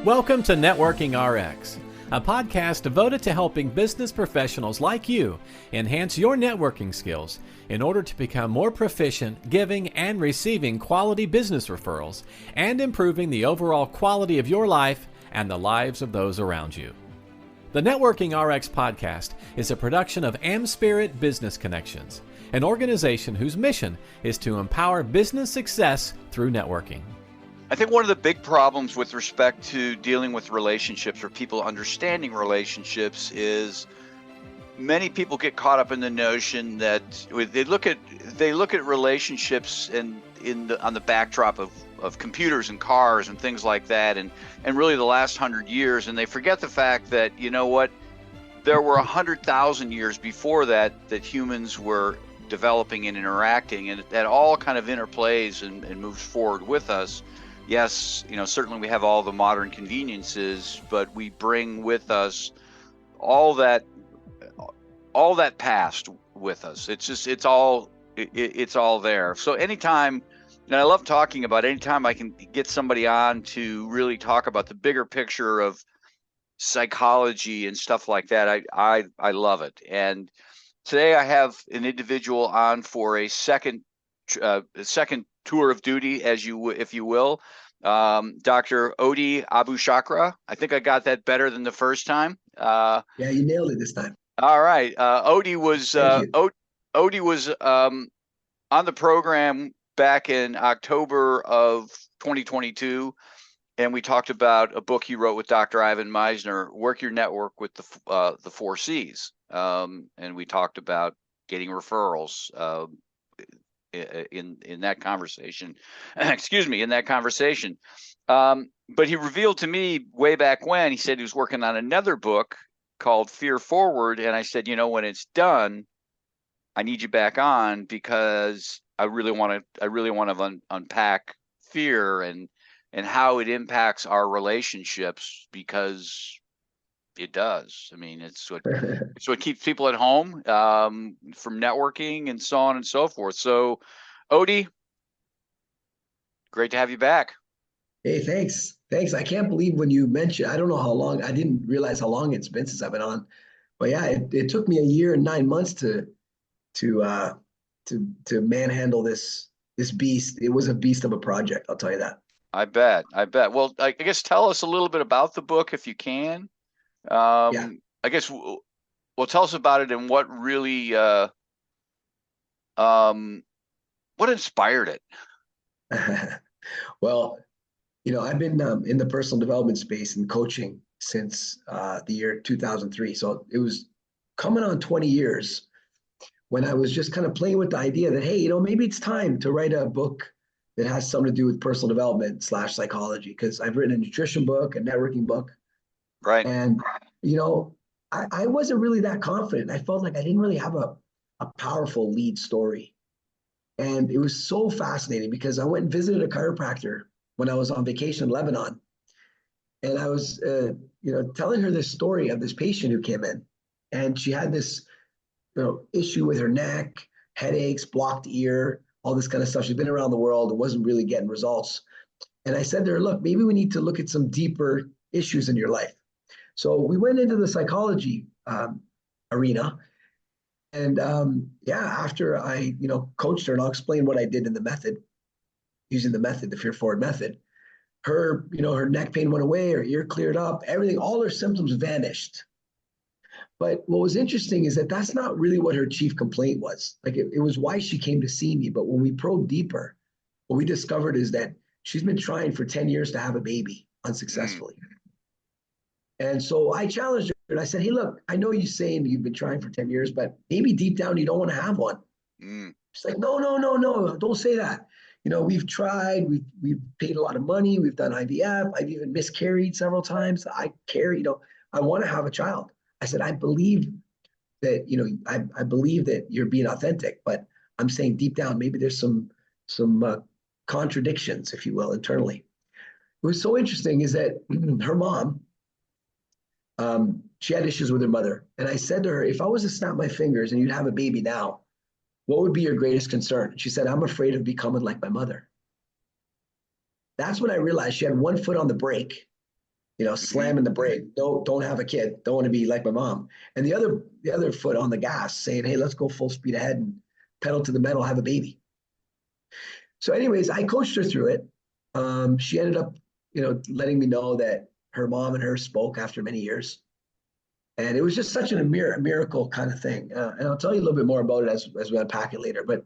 Welcome to Networking RX, a podcast devoted to helping business professionals like you enhance your networking skills in order to become more proficient giving and receiving quality business referrals and improving the overall quality of your life and the lives of those around you. The Networking RX podcast is a production of AmSpirit Business Connections, an organization whose mission is to empower business success through networking. I think one of the big problems with respect to dealing with relationships or people understanding relationships is many people get caught up in the notion that they look at relationships and on the backdrop of computers and cars and things like that, and really the last 100 years, and they forget the fact that, you know what, there were 100,000 years before that humans were developing and interacting, and that all kind of interplays and moves forward with us. Yes, certainly we have all the modern conveniences, but we bring with us all that past with us. It's all there. So anytime, and I love talking about anytime I can get somebody on to really talk about the bigger picture of psychology and stuff like that, I love it. And today I have an individual on for a second tour of duty, if you will. Dr. Odi Abushakra. I think I got that better than the first time. Yeah, you nailed it this time. All right. Odi was on the program back in October of 2022, and we talked about a book he wrote with Dr. Ivan Meisner, Work Your Network with the 4 C's. And we talked about getting referrals in that conversation. But he revealed to me way back when, he said he was working on another book called Fear Forward, and I said, when it's done, I need you back on, because I really want to unpack fear and how it impacts our relationships, because it does. I mean, it's what keeps people at home from networking and so on and so forth. So, Odi, great to have you back. Hey, thanks. I can't believe when you mentioned, I don't know how long, I didn't realize how long it's been since I've been on. But yeah, it took me a year and 9 months to manhandle this beast. It was a beast of a project, I'll tell you that. I bet. Well, I guess tell us a little bit about the book if you can. Yeah. I guess, well, tell us about it and what really, what inspired it? Well, I've been in the personal development space and coaching since the year 2003. So it was coming on 20 years when I was just kind of playing with the idea that, hey, maybe it's time to write a book that has something to do with personal development / psychology, because I've written a nutrition book, a networking book. Right. And, I wasn't really that confident. I felt like I didn't really have a powerful lead story. And it was so fascinating because I went and visited a chiropractor when I was on vacation in Lebanon. And I was, telling her this story of this patient who came in, and she had this, issue with her neck, headaches, blocked ear, all this kind of stuff. She's been around the world and wasn't really getting results. And I said to her, look, maybe we need to look at some deeper issues in your life. So we went into the psychology arena, and after I, coached her, and I'll explain what I did in the method, using the Fear Forward method. Her, her neck pain went away, her ear cleared up, everything, all her symptoms vanished. But what was interesting is that that's not really what her chief complaint was. Like it was why she came to see me. But when we probed deeper, what we discovered is that she's been trying for 10 years to have a baby unsuccessfully. And so I challenged her and I said, hey, look, I know you're saying you've been trying for 10 years, but maybe deep down you don't want to have one. She's like, no, don't say that. We've tried, we've paid a lot of money, we've done IVF, I've even miscarried several times. I want to have a child. I said, I believe that, I believe that you're being authentic, but I'm saying deep down, maybe there's some contradictions, if you will, internally. What was so interesting is that her mom, she had issues with her mother. And I said to her, if I was to snap my fingers and you'd have a baby now, what would be your greatest concern? She said, I'm afraid of becoming like my mother. That's when I realized she had one foot on the brake slamming the brake. Don't have a kid. Don't want to be like my mom. And the other foot on the gas saying, hey, let's go full speed ahead and pedal to the metal, have a baby. So anyways, I coached her through it. She ended up, letting me know that her mom and her spoke after many years. And it was just such a miracle kind of thing. And I'll tell you a little bit more about it as we unpack it later. But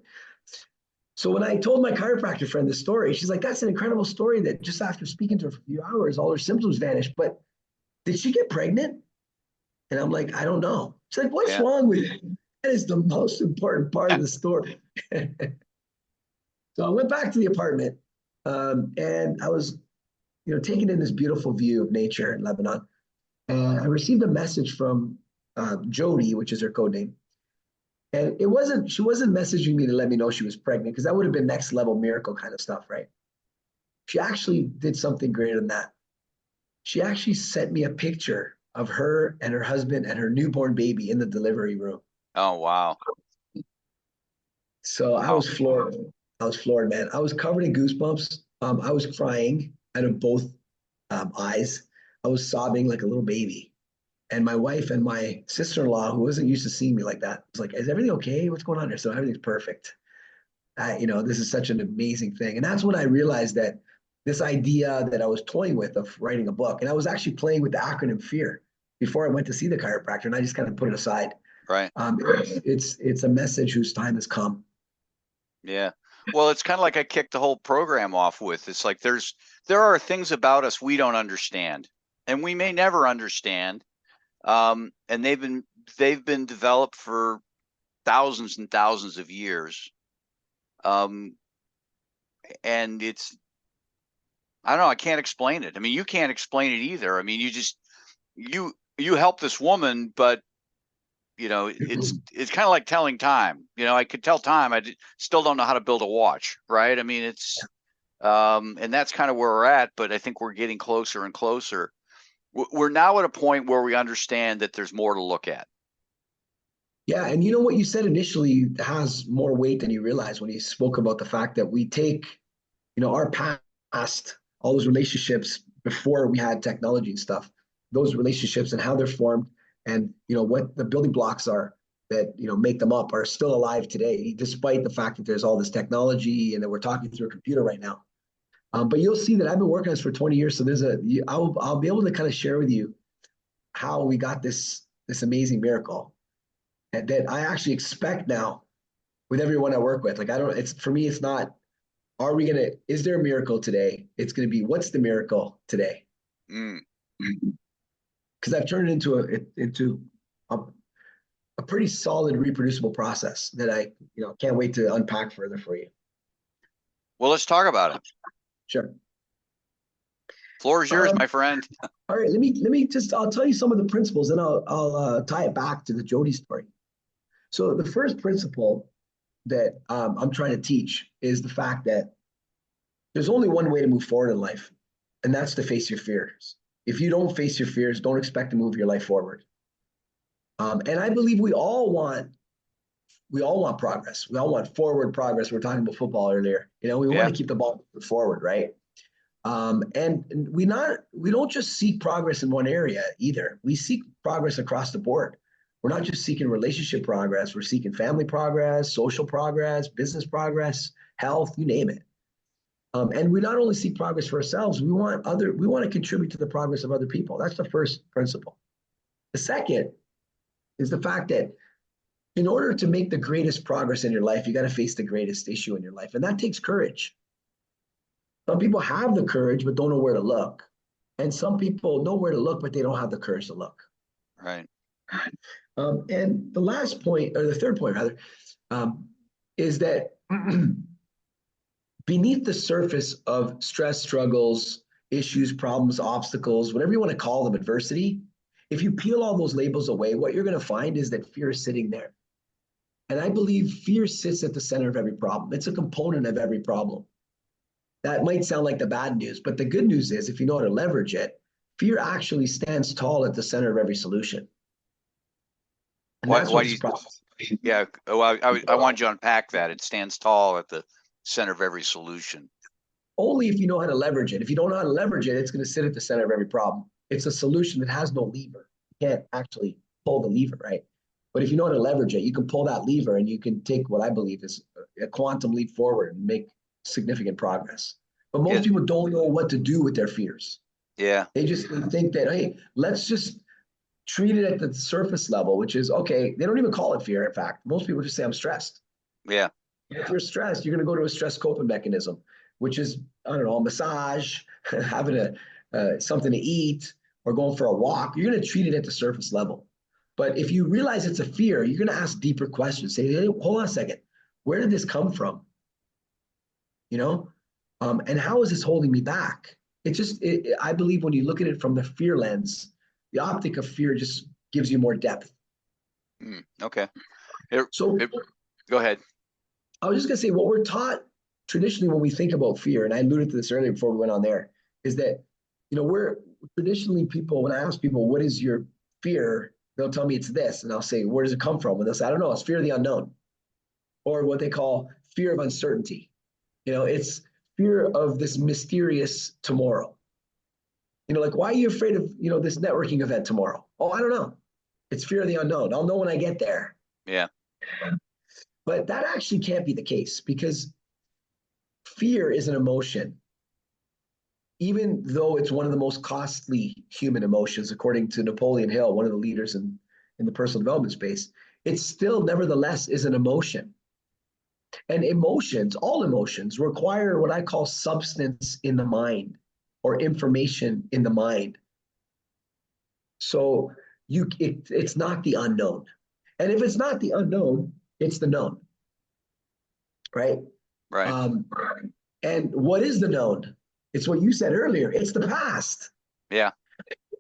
so when I told my chiropractor friend this story, she's like, that's an incredible story that just after speaking to her for a few hours, all her symptoms vanished. But did she get pregnant? And I'm like, I don't know. She's like, what's wrong with you? That is the most important part of the story. So I went back to the apartment and I was, taking in this beautiful view of nature in Lebanon. And I received a message from Jody, which is her code name. And she wasn't messaging me to let me know she was pregnant, because that would have been next level miracle kind of stuff, right? She actually did something greater than that. She actually sent me a picture of her and her husband and her newborn baby in the delivery room. Oh, wow. So I was floored. Man. I was covered in goosebumps. I was crying out of both eyes. I was sobbing like a little baby. And my wife and my sister-in-law, who wasn't used to seeing me like that, was like, is everything okay? What's going on here? So everything's perfect. This is such an amazing thing. And that's when I realized that this idea that I was toying with of writing a book, and I was actually playing with the acronym FEAR before I went to see the chiropractor, and I just kind of put it aside. Right. It's a message whose time has come. Yeah. Well, it's kind of like I kicked the whole program off with. It's like there are things about us we don't understand, and we may never understand. And they've been developed for thousands and thousands of years. And I don't know, I can't explain it. I mean, you can't explain it either. I mean, you help this woman, but it's kind of like telling time. I could tell time. Still don't know how to build a watch, right? I mean, and that's kind of where we're at, but I think we're getting closer and closer. We're now at a point where we understand that there's more to look at. Yeah, and what you said initially has more weight than you realize when you spoke about the fact that we take, our past, all those relationships before we had technology and stuff, those relationships and how they're formed, and what the building blocks are that make them up, are still alive today, despite the fact that there's all this technology and that we're talking through a computer right now. But you'll see that I've been working on this for 20 years. So I'll be able to kind of share with you how we got this amazing miracle, and that I actually expect now with everyone I work with. Like, for me, it's not, is there a miracle today? It's going to be, what's the miracle today? Because I've turned it into a pretty solid reproducible process that I, can't wait to unpack further for you. Well, let's talk about it. Sure. Floor is yours, my friend. All right, let me I'll tell you some of the principles, and I'll tie it back to the Jody story. So the first principle that I'm trying to teach is the fact that there's only one way to move forward in life, and that's to face your fears. If you don't face your fears, don't expect to move your life forward. And I believe we all want progress. We all want forward progress. We were talking about football earlier. We want to keep the ball forward, right? And we don't just seek progress in one area either. We seek progress across the board. We're not just seeking relationship progress. We're seeking family progress, social progress, business progress, health, you name it. And we not only seek progress for ourselves, we want to contribute to the progress of other people. That's the first principle. The second is the fact that in order to make the greatest progress in your life, you got to face the greatest issue in your life. And that takes courage. Some people have the courage, but don't know where to look. And some people know where to look, but they don't have the courage to look. Right. And the last point, or the third point rather, is that beneath the surface of stress, struggles, issues, problems, obstacles, whatever you want to call them, adversity, if you peel all those labels away, what you're going to find is that fear is sitting there. And I believe fear sits at the center of every problem. It's a component of every problem. That might sound like the bad news, but the good news is, if you know how to leverage it, fear actually stands tall at the center of every solution. And why do you? Yeah, well, I want you to unpack that. It stands tall at the center of every solution. Only if you know how to leverage it. If you don't know how to leverage it, it's going to sit at the center of every problem. it's a solution that has no lever. You can't actually pull the lever, right? But if you know how to leverage it, you can pull that lever and you can take what I believe is a quantum leap forward and make significant progress. But most Yes. people don't know what to do with their fears. Yeah. They just think that, hey, let's just treat it at the surface level, which is okay. They don't even call it fear. In fact, most people just say, I'm stressed. Yeah. If you're stressed, you're going to go to a stress coping mechanism, which is, I don't know, a massage, having something to eat, or going for a walk. You're going to treat it at the surface level. But if you realize it's a fear, you're going to ask deeper questions. Say, hey, hold on a second. Where did this come from? You know, and how is this holding me back? I believe when you look at it from the fear lens, the optic of fear just gives you more depth. Okay. So Go ahead. I was just going to say, what we're taught traditionally when we think about fear, and I alluded to this earlier before we went on there, is that, we're traditionally people, when I ask people, what is your fear? They'll tell me it's this. And I'll say, where does it come from? And they'll say, I don't know. It's fear of the unknown, or what they call fear of uncertainty. It's fear of this mysterious tomorrow. Like, why are you afraid of, this networking event tomorrow? Oh, I don't know. It's fear of the unknown. I'll know when I get there. Yeah. But that actually can't be the case, because fear is an emotion, even though it's one of the most costly human emotions, according to Napoleon Hill, one of the leaders in the personal development space. It still, nevertheless, is an emotion. And emotions, all emotions, require what I call substance in the mind, or information in the mind. So it's not the unknown. And if it's not the unknown, it's the known, right? Right. And what is the known? It's what you said earlier. It's the past. Yeah.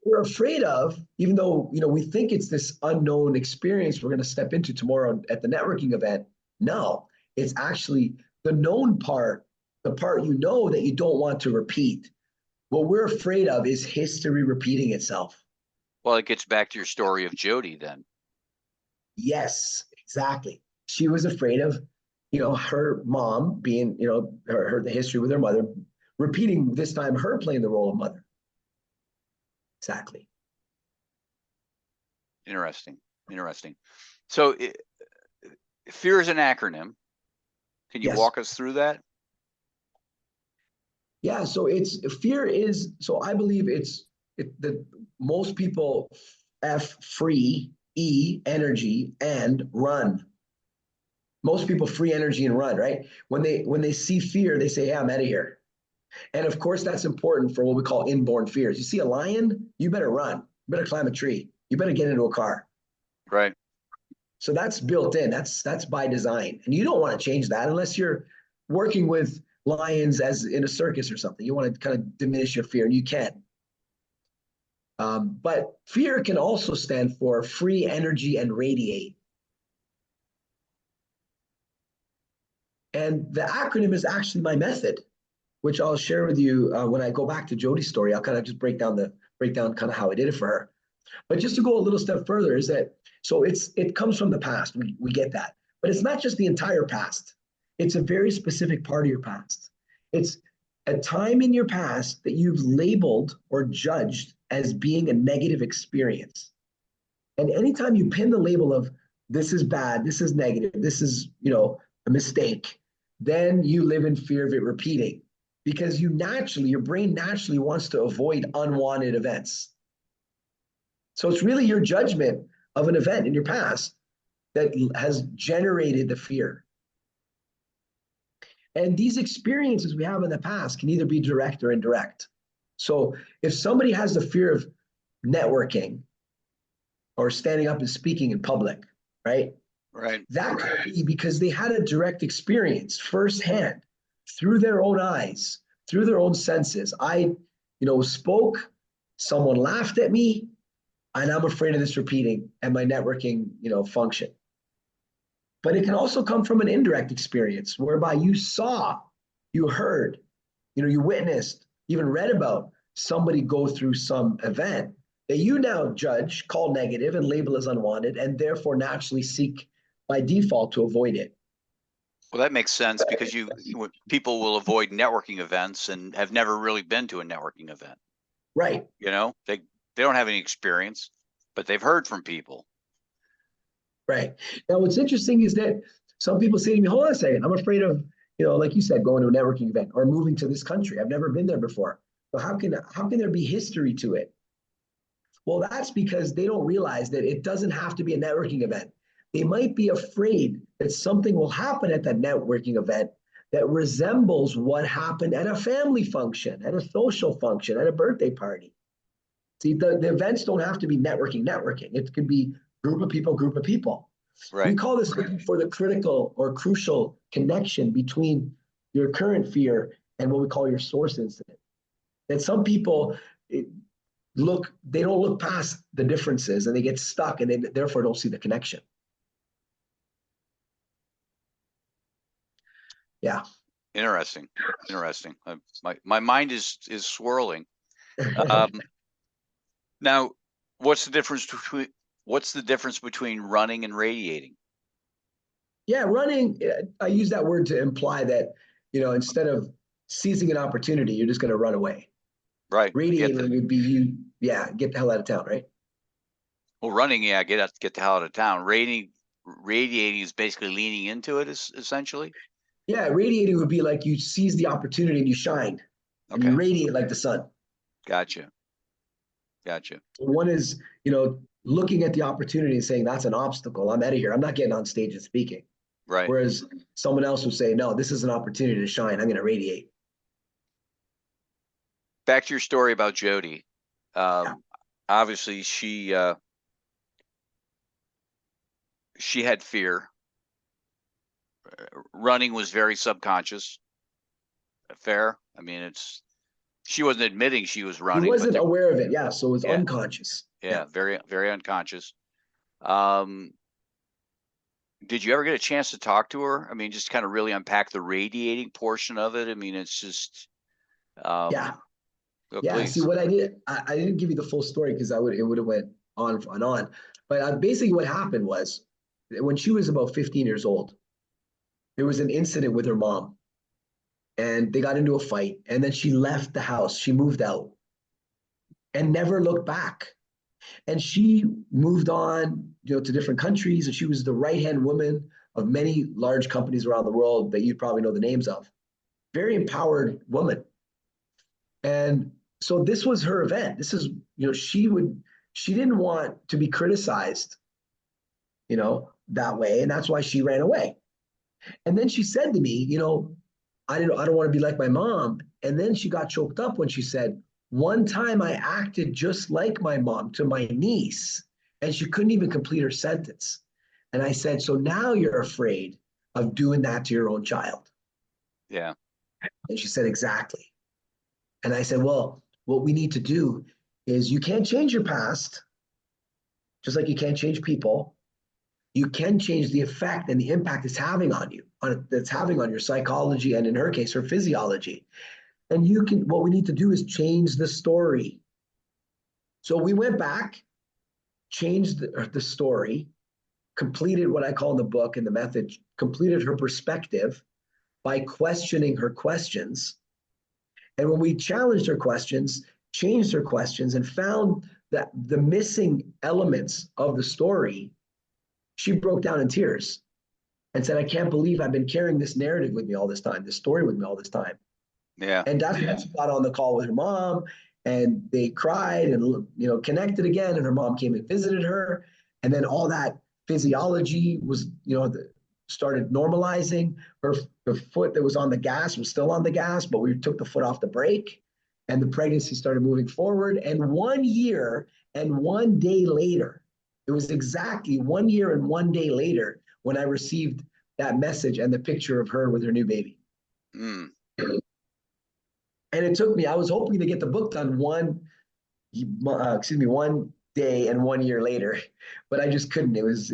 We're afraid of, even though, we think it's this unknown experience we're going to step into tomorrow at the networking event. No, it's actually the known part, the part that you don't want to repeat. What we're afraid of is history repeating itself. Well, it gets back to your story of Jody then. Yes, exactly. She was afraid of, her mom being, the history with her mother, repeating this time her playing the role of mother. Exactly. Interesting. So fear is an acronym. Can you Yes. walk us through that? Yeah. So I believe that most people F, free, E, energy, and run. Most people free energy and run, right? When they see fear, they say, yeah, I'm out of here. And of course, that's important for what we call inborn fears. You see a lion, you better run. You better climb a tree. You better get into a car. Right. So that's built in. That's by design. And you don't want to change that unless you're working with lions as in a circus or something. You want to kind of diminish your fear, and you can. But fear can also stand for free energy and radiate. And the acronym is actually my method, which I'll share with you when I go back to Jody's story. I'll kind of just break down kind of how I did it for her. But just to go a little step further is that, so it comes from the past. We get that. But it's not just the entire past. It's a very specific part of your past. It's a time in your past that you've labeled or judged as being a negative experience. And anytime you pin the label of this is bad, this is negative, this is, a mistake, then you live in fear of it repeating, because your brain naturally wants to avoid unwanted events. So it's really your judgment of an event in your past that has generated the fear. And these experiences we have in the past can either be direct or indirect. So if somebody has the fear of networking or standing up and speaking in public, right? Right. That could be because they had a direct experience firsthand, through their own eyes, through their own senses. I, spoke, someone laughed at me, and I'm afraid of this repeating at my networking, function. But it can also come from an indirect experience whereby you saw, you heard, you witnessed, even read about somebody go through some event that you now judge, call negative, and label as unwanted, and therefore naturally seek by default to avoid it. Well, that makes sense, because people will avoid networking events and have never really been to a networking event. Right. They They don't have any experience, but they've heard from people. Right. Now, what's interesting is that some people say to me, hold on a second, I'm afraid of, like you said, going to a networking event or moving to this country. I've never been there before. So how can there be history to it? Well, that's because they don't realize that it doesn't have to be a networking event. They might be afraid that something will happen at that networking event that resembles what happened at a family function, at a social function, at a birthday party. See, the events don't have to be networking. It could be group of people. Right. We call this looking for the critical or crucial connection between your current fear and what we call your source incident. And some people they don't look past the differences and they get stuck and they therefore don't see the connection. Yeah. Interesting. My mind is swirling. Now, what's the difference between running and radiating? Yeah, running, I use that word to imply that, instead of seizing an opportunity, you're just going to run away. Right. Radiating would be get the hell out of town, right? Well, running, get the hell out of town. Radiating is basically leaning into it, essentially. Yeah, radiating would be like you seize the opportunity and you shine, and you radiate like the sun. Gotcha. One is, looking at the opportunity and saying, that's an obstacle. I'm out of here. I'm not getting on stage and speaking. Right. Whereas someone else would say, no, this is an opportunity to shine. I'm going to radiate. Back to your story about Jody. Obviously, she had fear. Running was very subconscious. Fair? I mean, she wasn't admitting she was running. She wasn't aware of it. Yeah. So it was unconscious. Yeah. Very, very unconscious. Did you ever get a chance to talk to her? I mean, just kind of really unpack the radiating portion of it. I mean, it's just, yeah. Please. See, what I did, I didn't give you the full story because it would have went on and on. But basically what happened was when she was about 15 years old, there was an incident with her mom and they got into a fight. And then she left the house. She moved out and never looked back. And she moved on, to different countries. And she was the right-hand woman of many large companies around the world that you probably know the names of. Very empowered woman. And so this was her event. This is, she didn't want to be criticized, that way. And that's why she ran away. And then she said to me, I don't want to be like my mom. And then she got choked up when she said, one time I acted just like my mom to my niece, and she couldn't even complete her sentence. And I said, so now you're afraid of doing that to your own child. Yeah. And she said, exactly. And I said, well, what we need to do is you can't change your past, just like you can't change people. You can change the effect and the impact it's having on you, that's having on your psychology, and in her case, her physiology. And what we need to do is change the story. So we went back, changed the story, completed what I call in the book and the method, completed her perspective by questioning her questions. And when we challenged her questions, changed her questions, and found that the missing elements of the story, she broke down in tears and said, I can't believe I've been carrying this narrative with me all this time, this story with me all this time. Yeah. And that's when she got on the call with her mom, and they cried and, connected again. And her mom came and visited her. And then all that physiology was, started normalizing. The foot that was on the gas was still on the gas, but we took the foot off the brake, and the pregnancy started moving forward. And 1 year and 1 day later, it was exactly 1 year and 1 day later when I received that message and the picture of her with her new baby. Mm. And it took me, I was hoping to get the book done 1 day and 1 year later, but I just couldn't. It was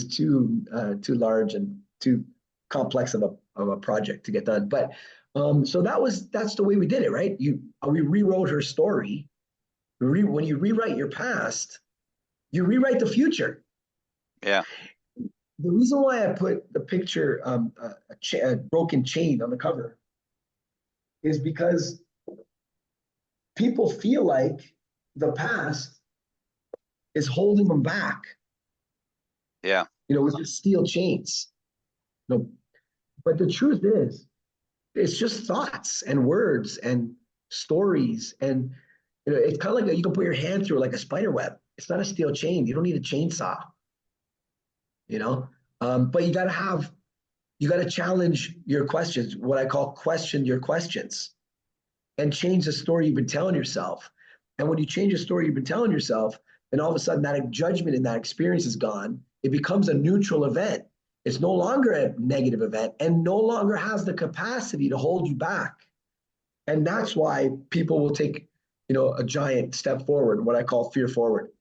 too large and too complex of a project to get done. But so that's the way we did it, right? We rewrote her story. When you rewrite your past, you rewrite the future. Yeah. The reason why I put the picture, a broken chain on the cover, is because people feel like the past is holding them back, Yeah. with the steel chains. But the truth is, it's just thoughts and words and stories. And, it's kind of like you can put your hand through like a spider web. It's not a steel chain. You don't need a chainsaw, but you got to challenge your questions, what I call question your questions, and change the story you've been telling yourself. And when you change the story you've been telling yourself, then all of a sudden that judgment in that experience is gone. It becomes a neutral event. It's no longer a negative event and no longer has the capacity to hold you back. And that's why people will take, a giant step forward, what I call fear forward.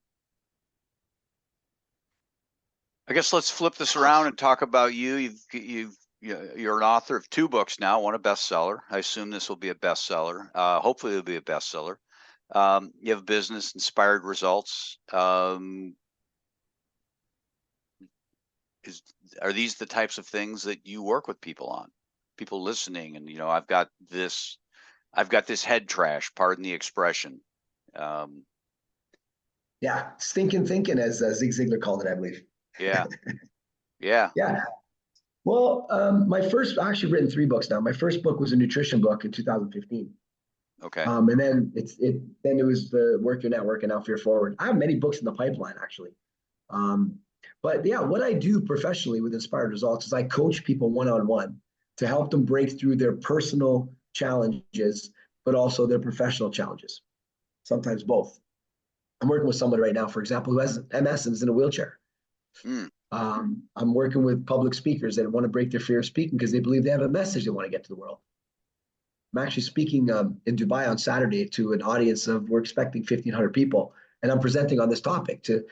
I guess let's flip this around and talk about you. You're an author of 2 books now, one a bestseller. I assume this will be a bestseller. Hopefully it'll be a bestseller. You have business, Inspired Results. Are these the types of things that you work with people on? People listening, and I've got this head trash, pardon the expression. Yeah, stinking thinking, as Zig Ziglar called it, I believe. Yeah. Yeah. Yeah. Well, I've actually written 3 books now. My first book was a nutrition book in 2015. Okay. And then it was the Work Your Network and Now Fear Forward. I have many books in the pipeline, actually. But yeah, what I do professionally with Inspired Results is I coach people one-on-one to help them break through their personal challenges, but also their professional challenges. Sometimes both. I'm working with someone right now, for example, who has MS and is in a wheelchair. I'm working with public speakers that want to break their fear of speaking because they believe they have a message they want to get to the world. I'm actually speaking in Dubai on Saturday to an audience we're expecting 1,500 people, and I'm presenting on this topic to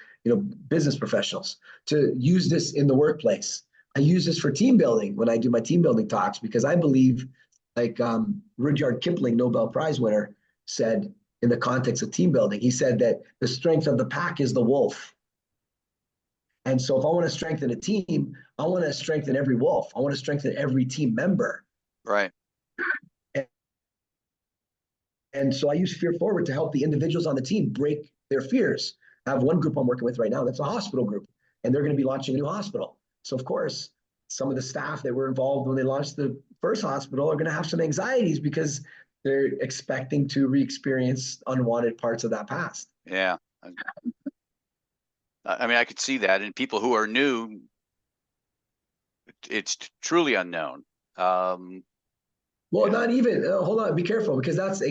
business professionals to use this in the workplace. I use this for team building when I do my team building talks because I believe, like Rudyard Kipling, Nobel Prize winner, said in the context of team building, he said that the strength of the pack is the wolf. And so if I want to strengthen a team, I want to strengthen every wolf. I want to strengthen every team member. Right. And so I use Fear Forward to help the individuals on the team break their fears. I have one group I'm working with right now that's a hospital group, and they're going to be launching a new hospital. So of course, some of the staff that were involved when they launched the first hospital are going to have some anxieties because they're expecting to re-experience unwanted parts of that past. Yeah. I mean, I could see that. And people who are new, it's truly unknown. Well, not even, hold on, be careful, because that's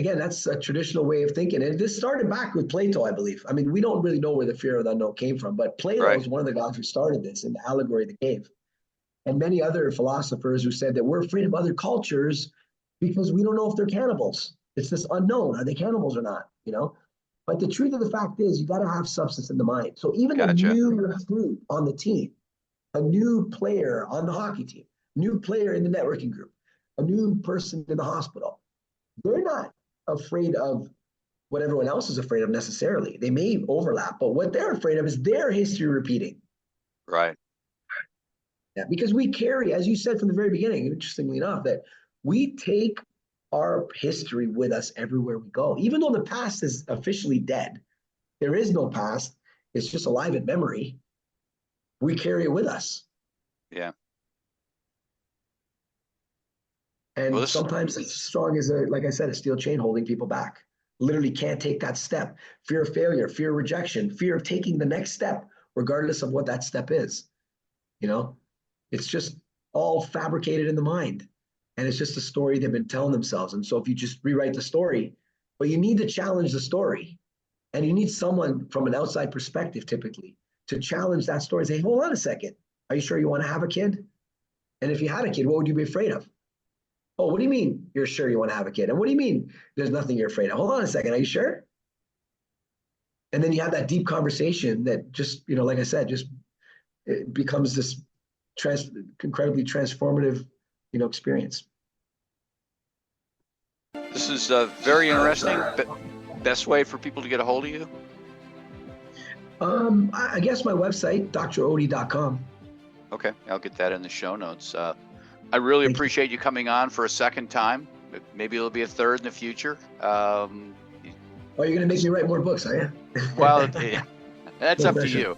a traditional way of thinking. And this started back with Plato, I believe. I mean, we don't really know where the fear of the unknown came from, but Plato is one of the guys who started this in the allegory of the cave. And many other philosophers who said that we're afraid of other cultures because we don't know if they're cannibals. It's this unknown. Are they cannibals or not? But the truth of the fact is, you got to have substance in the mind. So even a new recruit on the team, a new player on the hockey team, new player in the networking group, a new person in the hospital, they're not afraid of what everyone else is afraid of necessarily. They may overlap, but what they're afraid of is their history repeating. Right. Yeah, because we carry, as you said from the very beginning, interestingly enough, that we take our history with us everywhere we go. Even though the past is officially dead, there is no past. It's just alive in memory. We carry it with us. Yeah. And sometimes it's as strong as, like I said, a steel chain holding people back. Literally can't take that step. Fear of failure, fear of rejection, fear of taking the next step, regardless of what that step is. It's just all fabricated in the mind. And it's just a story they've been telling themselves. And so if you just rewrite the story, but you need to challenge the story. And you need someone from an outside perspective, typically, to challenge that story and say, hold on a second. Are you sure you want to have a kid? And if you had a kid, what would you be afraid of? Oh, what do you mean you're sure you want to have a kid? And what do you mean there's nothing you're afraid of? Hold on a second. Are you sure? And then you have that deep conversation that just, like I said, just it becomes this incredibly transformative, experience. This is very interesting. Best way for people to get a hold of you? I guess my website, drodi.com. Okay, I'll get that in the show notes. I really appreciate you coming on for a second time. Maybe it'll be a third in the future. Oh, you're going to make me write more books, are you? Well, that's No up to pressure. you.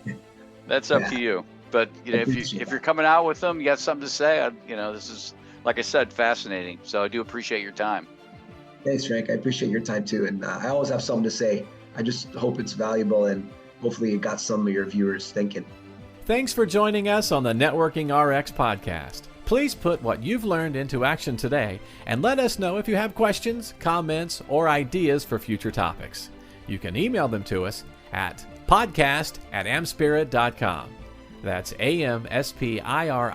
That's up Yeah. to you. But you know, Appreciate if that. you're coming out with them, you got something to say. This is, like I said, fascinating. So I do appreciate your time. Thanks, Frank. I appreciate your time too. And I always have something to say. I just hope it's valuable and hopefully it got some of your viewers thinking. Thanks for joining us on the Networking RX podcast. Please put what you've learned into action today and let us know if you have questions, comments, or ideas for future topics. You can email them to us at podcast@amspirit.com. That's AmSpirit.com.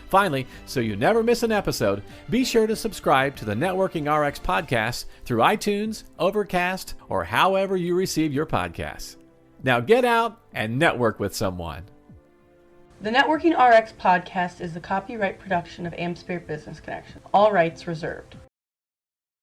Finally, so you never miss an episode, be sure to subscribe to the Networking RX podcast through iTunes, Overcast, or however you receive your podcasts. Now get out and network with someone. The Networking RX podcast is the copyright production of AmSpirit Business Connection. All rights reserved.